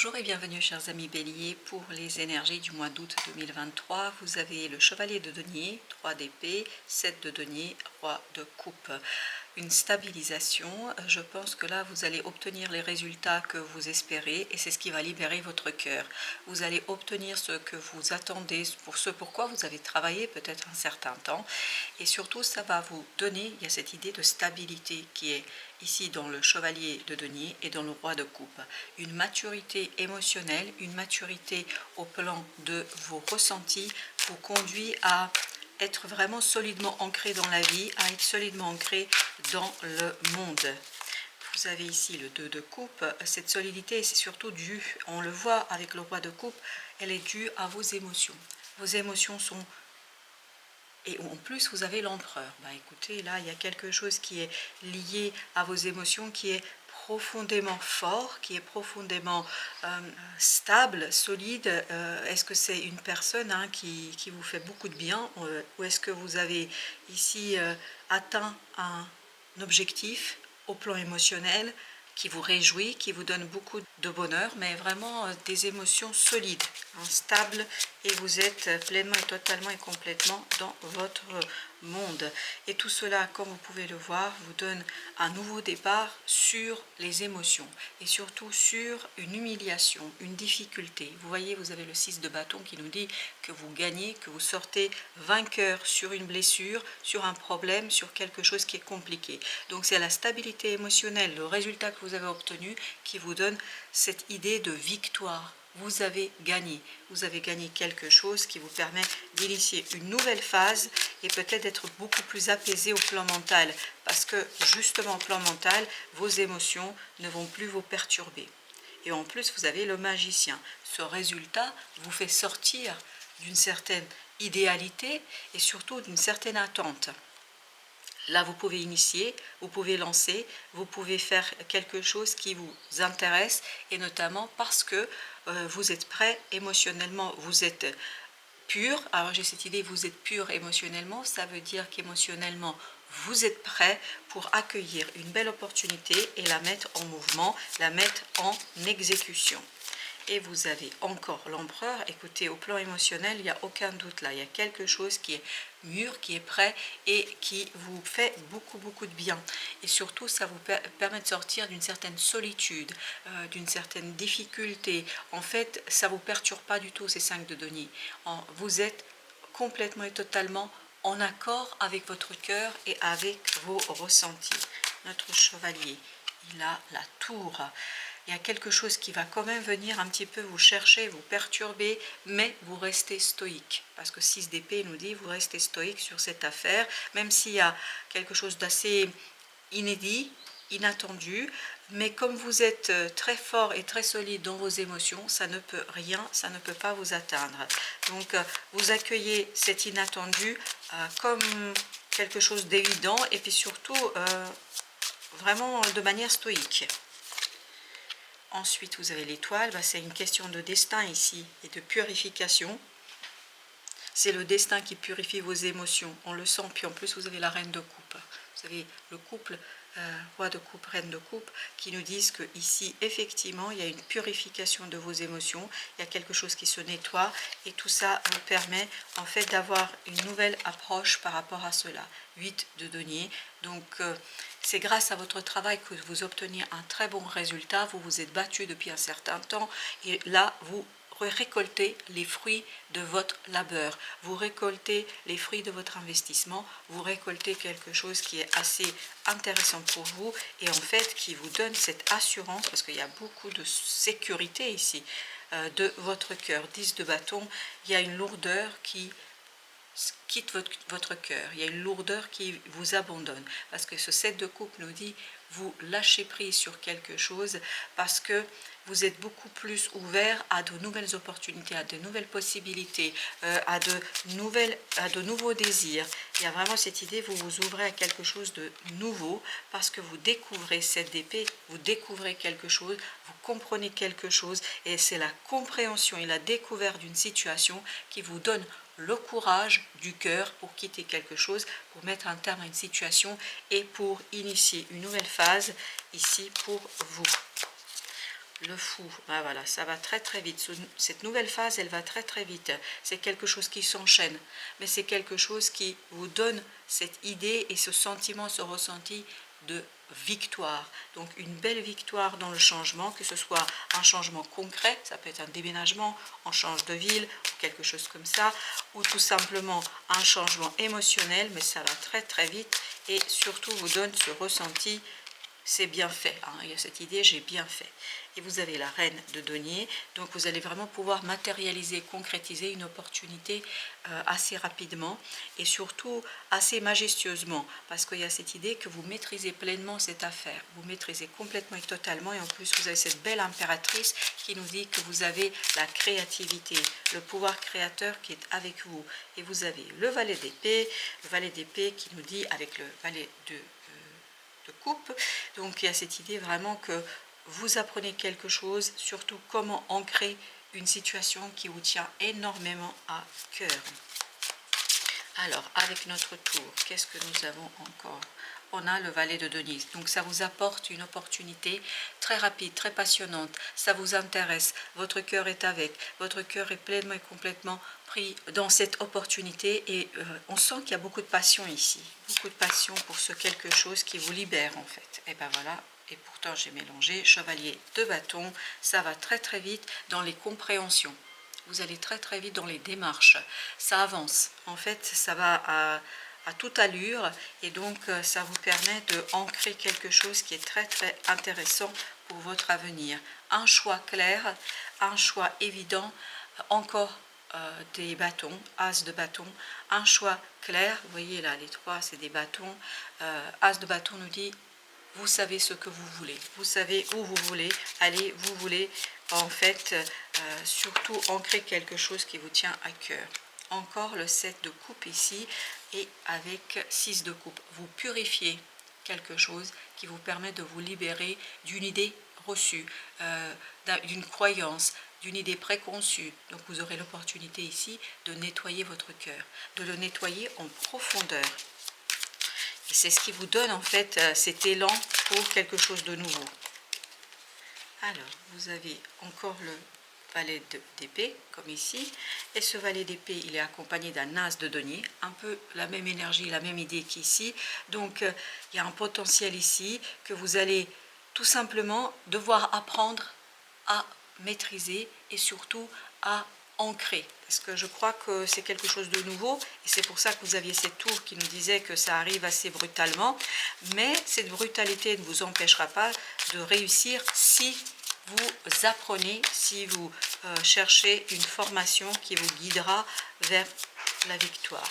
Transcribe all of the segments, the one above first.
Bonjour et bienvenue chers amis béliers pour les énergies du mois d'août 2023. Vous avez le chevalier de denier, 3 d'épée, 7 de denier, roi de coupe. Une stabilisation, je pense que là vous allez obtenir les résultats que vous espérez et c'est ce qui va libérer votre cœur. Vous allez obtenir ce que vous attendez, pour ce pourquoi vous avez travaillé peut-être un certain temps et surtout ça va vous donner, il y a cette idée de stabilité qui est ici dans le chevalier de denier et dans le roi de coupe. Une maturité émotionnelle, une maturité au plan de vos ressentis vous conduit à être vraiment solidement ancré dans la vie, à être solidement ancré dans le monde. Vous avez ici le 2 de coupe, cette solidité c'est surtout due, on le voit avec le roi de coupe, elle est due à vos émotions. Vos émotions sont... Et en plus, vous avez l'empereur. Écoutez, là, il y a quelque chose qui est lié à vos émotions, qui est profondément fort, qui est profondément stable, solide. Est-ce que c'est une personne qui vous fait beaucoup de bien ou est-ce que vous avez ici atteint un objectif au plan émotionnel qui vous réjouit, qui vous donne beaucoup de bonheur, mais vraiment des émotions solides, stables, et vous êtes pleinement et totalement et complètement dans votre monde. Et tout cela, comme vous pouvez le voir, vous donne un nouveau départ sur les émotions et surtout sur une humiliation, une difficulté. Vous voyez, vous avez le 6 de bâton qui nous dit que vous gagnez, que vous sortez vainqueur sur une blessure, sur un problème, sur quelque chose qui est compliqué. Donc c'est la stabilité émotionnelle, le résultat que vous avez obtenu qui vous donne cette idée de victoire. Vous avez gagné quelque chose qui vous permet d'initier une nouvelle phase et peut-être d'être beaucoup plus apaisé au plan mental parce que justement au plan mental, vos émotions ne vont plus vous perturber. Et en plus, vous avez le magicien. Ce résultat vous fait sortir d'une certaine idéalité et surtout d'une certaine attente. Là, vous pouvez initier, vous pouvez lancer, vous pouvez faire quelque chose qui vous intéresse et notamment parce que vous êtes prêt émotionnellement, vous êtes pur. Alors j'ai cette idée, vous êtes pur émotionnellement, ça veut dire qu'émotionnellement, vous êtes prêt pour accueillir une belle opportunité et la mettre en mouvement, la mettre en exécution. Et vous avez encore l'empereur. Écoutez, au plan émotionnel, il n'y a aucun doute là. Il y a quelque chose qui est mûr, qui est prêt et qui vous fait beaucoup de bien. Et surtout, ça vous permet de sortir d'une certaine solitude, d'une certaine difficulté. En fait, ça ne vous perturbe pas du tout ces 5 de denier. Vous êtes complètement et totalement en accord avec votre cœur et avec vos ressentis. Notre chevalier, il a la tour. Il y a quelque chose qui va quand même venir un petit peu vous chercher, vous perturber, mais vous restez stoïque. Parce que 6 d'épée nous dit, vous restez stoïque sur cette affaire, même s'il y a quelque chose d'assez inédit, inattendu, mais comme vous êtes très fort et très solide dans vos émotions, ça ne peut rien, ça ne peut pas vous atteindre. Donc vous accueillez cet inattendu comme quelque chose d'évident et puis surtout vraiment de manière stoïque. Ensuite, vous avez l'étoile, c'est une question de destin ici et de purification. C'est le destin qui purifie vos émotions, on le sent. Puis en plus, vous avez la reine de coupe. Vous avez le couple, roi de coupe, reine de coupe, qui nous disent que ici, effectivement, il y a une purification de vos émotions. Il y a quelque chose qui se nettoie et tout ça vous permet en fait d'avoir une nouvelle approche par rapport à cela. 8 de denier. Donc, c'est grâce à votre travail que vous obtenez un très bon résultat. Vous vous êtes battu depuis un certain temps et là, vous récoltez les fruits de votre labeur. Vous récoltez les fruits de votre investissement. Vous récoltez quelque chose qui est assez intéressant pour vous et en fait qui vous donne cette assurance parce qu'il y a beaucoup de sécurité ici de votre cœur. 10 de bâton, il y a une lourdeur qui quitte votre cœur, il y a une lourdeur qui vous abandonne, parce que ce 7 de coupe nous dit, vous lâchez prise sur quelque chose, parce que vous êtes beaucoup plus ouvert à de nouvelles opportunités, à de nouvelles possibilités, à de nouveaux désirs. Il y a vraiment cette idée, vous vous ouvrez à quelque chose de nouveau, parce que vous découvrez cette épée, vous découvrez quelque chose, vous comprenez quelque chose, et c'est la compréhension et la découverte d'une situation qui vous donne le courage du cœur pour quitter quelque chose, pour mettre un terme à une situation et pour initier une nouvelle phase ici pour vous. le fou, ah, voilà, ça va très très vite. Cette nouvelle phase, elle va très très vite. C'est quelque chose qui s'enchaîne, mais c'est quelque chose qui vous donne cette idée et ce sentiment, ce ressenti de victoire. Donc une belle victoire dans le changement, que ce soit un changement concret, ça peut être un déménagement, on change de ville, ou quelque chose comme ça, ou tout simplement un changement émotionnel, mais ça va très très vite et surtout vous donne ce ressenti, c'est bien fait, hein. Il y a cette idée, j'ai bien fait. Et vous avez la reine de denier, donc vous allez vraiment pouvoir matérialiser, concrétiser une opportunité assez rapidement et surtout assez majestueusement, parce qu'il y a cette idée que vous maîtrisez pleinement cette affaire, vous maîtrisez complètement et totalement, et en plus vous avez cette belle impératrice qui nous dit que vous avez la créativité, le pouvoir créateur qui est avec vous. Et vous avez le valet d'épée qui nous dit avec le valet de coupe, donc il y a cette idée vraiment que vous apprenez quelque chose, surtout comment ancrer une situation qui vous tient énormément à cœur. Alors, avec notre tour, qu'est-ce que nous avons encore? On a le valet de denier, donc ça vous apporte une opportunité très rapide, très passionnante, ça vous intéresse, votre cœur est avec, votre cœur est pleinement et complètement pris dans cette opportunité et on sent qu'il y a beaucoup de passion ici, beaucoup de passion pour ce quelque chose qui vous libère en fait. Et ben voilà, et pourtant j'ai mélangé chevalier de bâton, ça va très très vite dans les compréhensions. Vous allez très très vite dans les démarches, ça avance, en fait ça va à toute allure et donc ça vous permet de ancrer quelque chose qui est très très intéressant pour votre avenir. Un choix clair, un choix évident, encore des bâtons, as de bâton, un choix clair, vous voyez là les trois c'est des bâtons, as de bâton nous dit vous savez ce que vous voulez, vous savez où vous voulez aller, vous voulez en fait surtout ancrer quelque chose qui vous tient à cœur. Encore le 7 de coupe ici et avec 6 de coupe. Vous purifiez quelque chose qui vous permet de vous libérer d'une idée reçue, d'une croyance, d'une idée préconçue. Donc vous aurez l'opportunité ici de nettoyer votre cœur, de le nettoyer en profondeur. Et c'est ce qui vous donne en fait cet élan pour quelque chose de nouveau. Alors, vous avez encore le valet d'épée, comme ici. Et ce valet d'épée, il est accompagné d'un as de denier. Un peu la même énergie, la même idée qu'ici. Donc, il y a un potentiel ici que vous allez tout simplement devoir apprendre à maîtriser et surtout à ancrer. Parce que je crois que c'est quelque chose de nouveau. Et c'est pour ça que vous aviez cette tour qui nous disait que ça arrive assez brutalement. Mais cette brutalité ne vous empêchera pas de réussir si vous apprenez, si vous cherchez une formation qui vous guidera vers la victoire.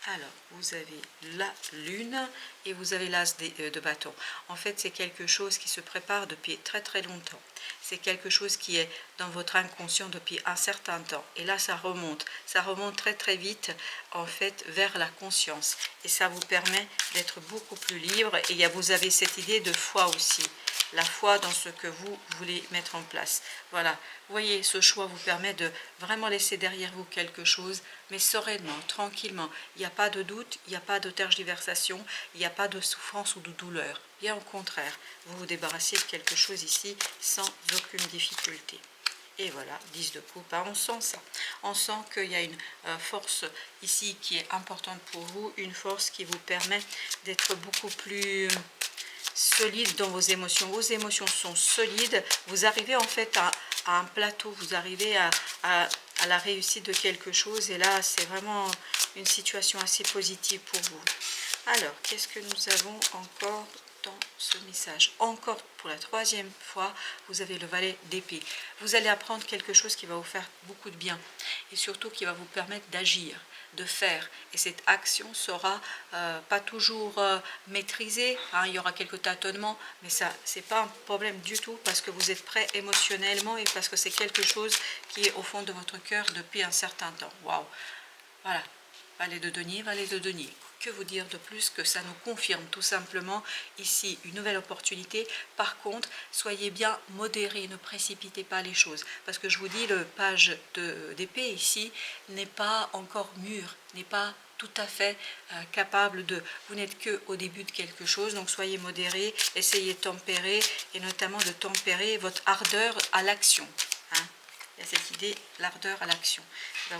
Alors, vous avez la lune et vous avez l'as de bâton. En fait, c'est quelque chose qui se prépare depuis très très longtemps. C'est quelque chose qui est dans votre inconscient depuis un certain temps. Et là, ça remonte très très vite en fait vers la conscience. Et ça vous permet d'être beaucoup plus libre. Et vous avez cette idée de foi aussi. La foi dans ce que vous voulez mettre en place. Voilà, vous voyez, ce choix vous permet de vraiment laisser derrière vous quelque chose, mais sereinement, tranquillement. Il n'y a pas de doute, il n'y a pas de tergiversation, il n'y a pas de souffrance ou de douleur. Bien au contraire, vous vous débarrassez de quelque chose ici sans aucune difficulté. Et voilà, 10 de coupe, hein, on sent ça. On sent qu'il y a une force ici qui est importante pour vous, une force qui vous permet d'être beaucoup plus solide dans vos émotions. Vos émotions sont solides. Vous arrivez en fait à un plateau, vous arrivez à la réussite de quelque chose. Et là, c'est vraiment une situation assez positive pour vous. Alors, qu'est-ce que nous avons encore dans ce message? Encore pour la troisième fois, vous avez le valet d'épée. Vous allez apprendre quelque chose qui va vous faire beaucoup de bien et surtout qui va vous permettre d'agir, de faire. Et cette action sera pas toujours maîtrisée, hein, il y aura quelques tâtonnements, mais ça, c'est pas un problème du tout parce que vous êtes prêt émotionnellement et parce que c'est quelque chose qui est au fond de votre cœur depuis un certain temps. Waouh! Voilà, valet de denier, valet de denier. Que vous dire de plus que ça nous confirme tout simplement ici une nouvelle opportunité. Par contre, soyez bien modérés, ne précipitez pas les choses. Parce que je vous dis, le page d'épée ici n'est pas encore mûr, n'est pas tout à fait capable de... Vous n'êtes que au début de quelque chose, donc soyez modéré, essayez de tempérer, et notamment de tempérer votre ardeur à l'action. Hein. Il y a cette idée, l'ardeur à l'action.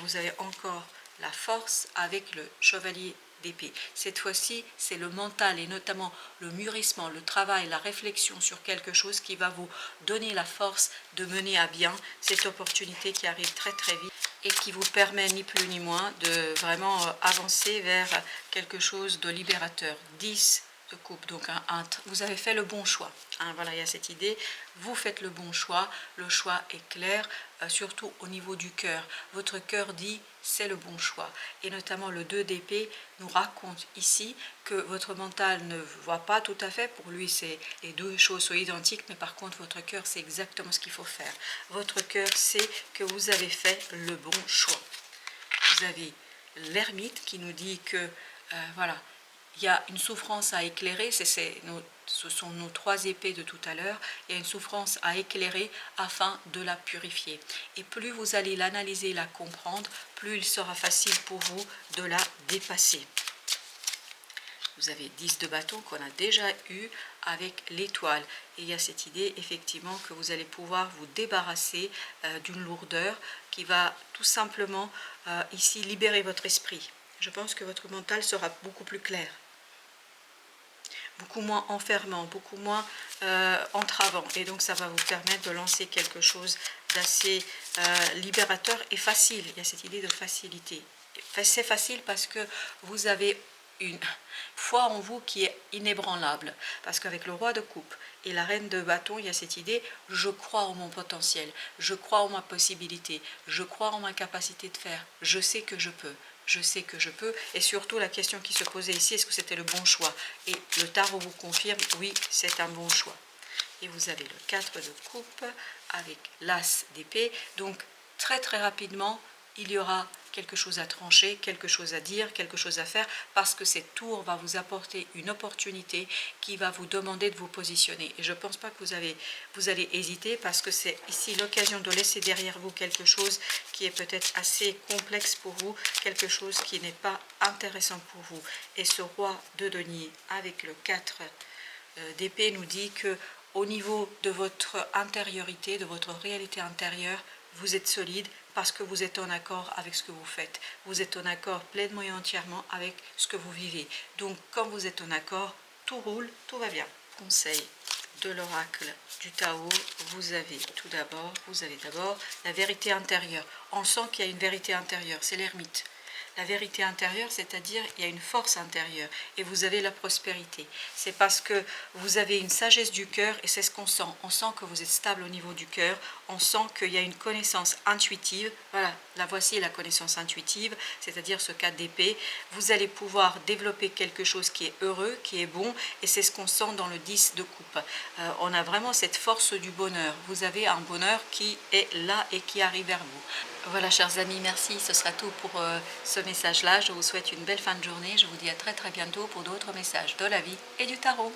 Vous avez encore la force avec le chevalier d'épée. Cette fois-ci, c'est le mental et notamment le mûrissement, le travail, la réflexion sur quelque chose qui va vous donner la force de mener à bien cette opportunité qui arrive très très vite et qui vous permet ni plus ni moins de vraiment avancer vers quelque chose de libérateur. 10 de coupe, donc vous avez fait le bon choix. Hein, voilà, il y a cette idée, vous faites le bon choix, le choix est clair, surtout au niveau du cœur. Votre cœur dit c'est le bon choix. Et notamment le 2 d'épée nous raconte ici que votre mental ne voit pas tout à fait, pour lui c'est les deux choses sont identiques, mais par contre votre cœur sait exactement ce qu'il faut faire. Votre cœur sait que vous avez fait le bon choix. Vous avez l'ermite qui nous dit que voilà, il y a une souffrance à éclairer, ce sont nos 3 épées de tout à l'heure, il y a une souffrance à éclairer afin de la purifier. Et plus vous allez l'analyser, la comprendre, plus il sera facile pour vous de la dépasser. Vous avez 10 de bâton qu'on a déjà eu avec l'étoile. Et il y a cette idée effectivement que vous allez pouvoir vous débarrasser d'une lourdeur qui va tout simplement ici libérer votre esprit. Je pense que votre mental sera beaucoup plus clair, beaucoup moins enfermant, beaucoup moins entravant. Et donc ça va vous permettre de lancer quelque chose d'assez libérateur et facile. Il y a cette idée de facilité. C'est facile parce que vous avez une foi en vous qui est inébranlable. Parce qu'avec le roi de coupe et la reine de bâton, il y a cette idée, je crois en mon potentiel, je crois en ma possibilité, je crois en ma capacité de faire, je sais que je peux. Je sais que je peux, et surtout la question qui se posait ici, est-ce que c'était le bon choix? Et le tarot vous confirme, oui, c'est un bon choix. Et vous avez le 4 de coupe avec l'as d'épée, donc très très rapidement, il y aura quelque chose à trancher, quelque chose à dire, quelque chose à faire, parce que cette tour va vous apporter une opportunité qui va vous demander de vous positionner. Et je ne pense pas que vous allez hésiter, parce que c'est ici l'occasion de laisser derrière vous quelque chose qui est peut-être assez complexe pour vous, quelque chose qui n'est pas intéressant pour vous. Et ce roi de denier avec le 4 d'épée nous dit que au niveau de votre intériorité, de votre réalité intérieure, vous êtes solide parce que vous êtes en accord avec ce que vous faites. Vous êtes en accord pleinement et entièrement avec ce que vous vivez. Donc, quand vous êtes en accord, tout roule, tout va bien. Conseil de l'oracle du Tao, vous avez d'abord la vérité intérieure. On sent qu'il y a une vérité intérieure, c'est l'ermite. La vérité intérieure, c'est-à-dire il y a une force intérieure et vous avez la prospérité. C'est parce que vous avez une sagesse du cœur et c'est ce qu'on sent. On sent que vous êtes stable au niveau du cœur, on sent qu'il y a une connaissance intuitive. Voilà, la voici la connaissance intuitive, c'est-à-dire ce 4 d'épée. Vous allez pouvoir développer quelque chose qui est heureux, qui est bon, et c'est ce qu'on sent dans le 10 de coupe. On a vraiment cette force du bonheur. Vous avez un bonheur qui est là et qui arrive vers vous. Voilà, chers amis, merci. Ce sera tout pour ce message-là. Je vous souhaite une belle fin de journée. Je vous dis à très très bientôt pour d'autres messages de la vie et du tarot.